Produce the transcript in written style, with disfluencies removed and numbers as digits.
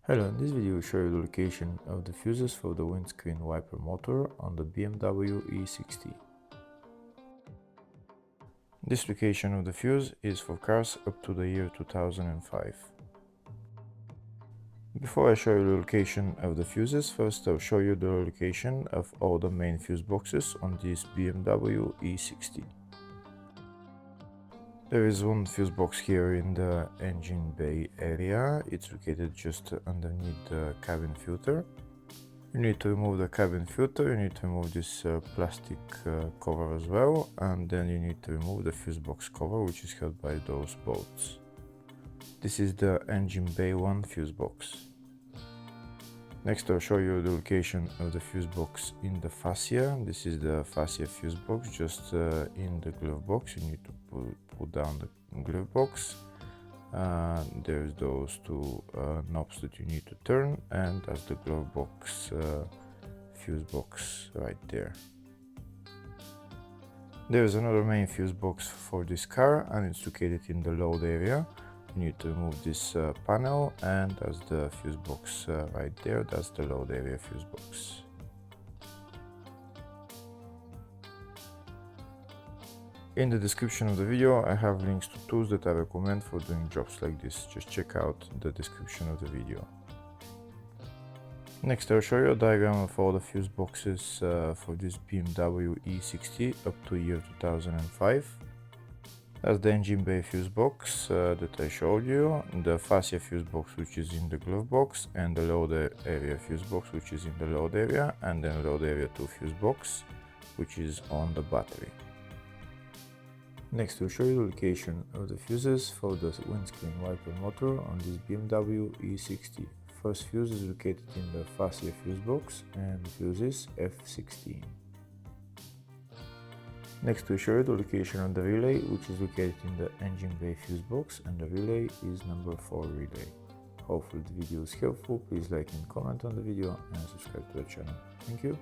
Hello, in this video I will show you the location of the fuses for the windscreen wiper motor on the BMW E60. This location of the fuse is for cars up to the year 2005. Before I show you the location of the fuses, first I'll show you the location of all the main fuse boxes on this BMW E60. There is one fuse box here in the engine bay area. It's located just underneath the cabin filter. You need to remove the cabin filter, you need to remove this plastic cover as well, and then you need to remove the fuse box cover, which is held by those bolts. This is the engine bay 1 fuse box. Next I'll show you the location of the fuse box in the fascia. This is the fascia fuse box, just in the glove box. You need to pull down the glove box. There's those two knobs that you need to turn, and that's the glove box fuse box right there. There's another main fuse box for this car, and it's located in the load area. You need to remove this panel, and that's the fuse box right there. That's the load area fuse box. In the description of the video I have links to tools that I recommend for doing jobs like this. Just check out the description of the video. Next I'll show you a diagram of all the fuse boxes for this BMW E60 up to year 2005. That's the engine bay fuse box that I showed you, the fascia fuse box which is in the glove box, and the load area fuse box which is in the load area, and then load area 2 fuse box which is on the battery. Next we'll show you the location of the fuses for the windscreen wiper motor on this BMW E60. First fuse is located in the fascia fuse box, and the fuse is F16. Next we'll show you the location of the relay, which is located in the engine bay fuse box, and the relay is number 4 relay. Hopefully the video is helpful. Please like and comment on the video and subscribe to the channel. Thank you.